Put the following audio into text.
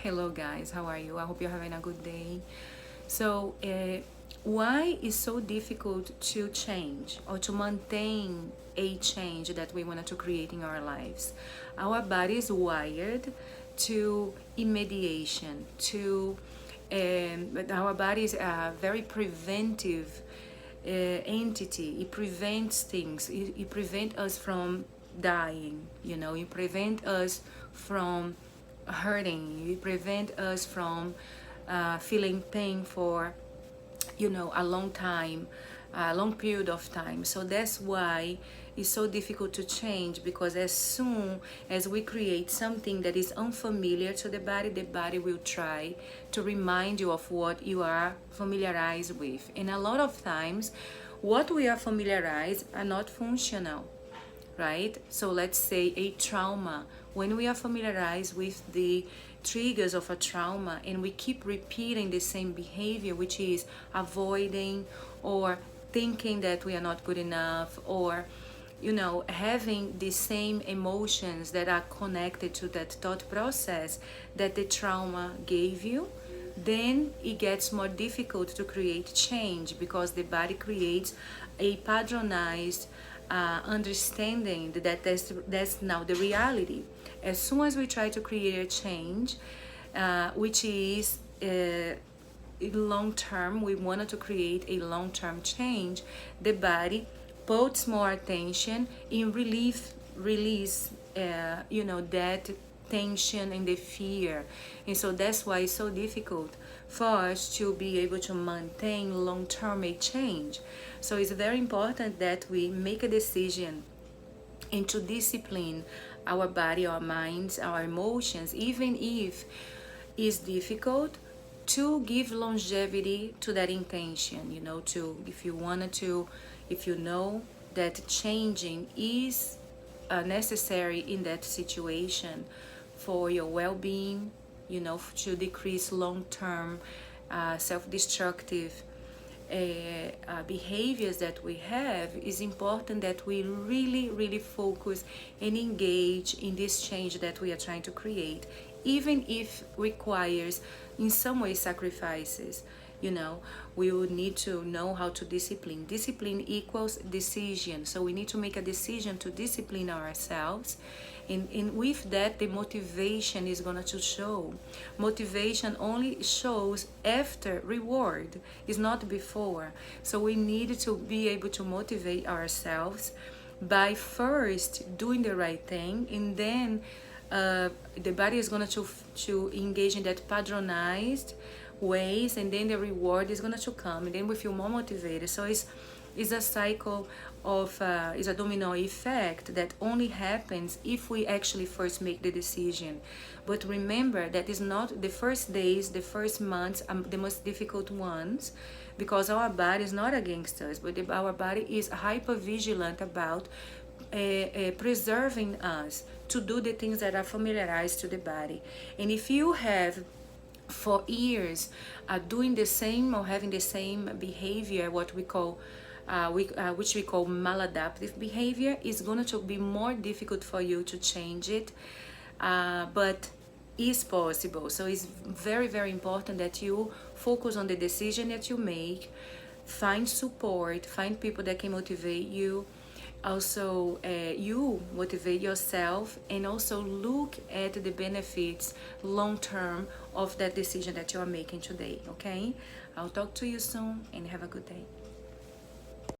Hello guys, how are you? I hope you're having a good day. So, why is so difficult to change or to maintain a change that we wanted to create in our lives? Our body is wired to immediation, our body is a very preventive entity. It prevents things. It prevents us from dying. It prevents us from hurting. It prevents us from feeling pain for a long time, a long period of time. So that's why it's so difficult to change, because as soon as we create something that is unfamiliar to the body will try to remind you of what you are familiarized with. And a lot of times what we are familiarized are not functional, right? So let's say a trauma. When we are familiarized with the triggers of a trauma and we keep repeating the same behavior, which is avoiding or thinking that we are not good enough, or having the same emotions that are connected to that thought process that the trauma gave you, then it gets more difficult to create change, because the body creates a patronized understanding that that's now the reality. As soon as we try to create a change, which is long term, we wanted to create a long term change, the body puts more attention in release that tension and the fear. And so that's why it's so difficult for us to be able to maintain long-term a change. So it's very important that we make a decision and to discipline our body, our minds, our emotions, even if it's difficult, to give longevity to that intention. To if you wanted to, if you know that changing is necessary in that situation for your well-being, to decrease long-term self-destructive behaviors that we have, is important that we really focus and engage in this change that we are trying to create, even if requires in some way sacrifices. We would need to know how to discipline equals decision. So we need to make a decision to discipline ourselves, and with that the motivation is going to show. Motivation only shows after reward, is not before. So we need to be able to motivate ourselves by first doing the right thing, and then the body is going to engage in that patronized ways, and then the reward is going to come, and then we feel more motivated. So it's a cycle of it's a domino effect that only happens if we actually first make the decision. But remember that is not the first days, the first months are the most difficult ones, because our body is not against us, but our body is hyper vigilant about preserving us to do the things that are familiarized to the body. And if you have for years doing the same or having the same behavior, what we call which we call maladaptive behavior, is going to be more difficult for you to change it, but is possible. So it's very important that you focus on the decision that you make, find support, find people that can motivate you. Also, you motivate yourself, and also look at the benefits long term of that decision that you are making today. Okay, I'll talk to you soon, and have a good day.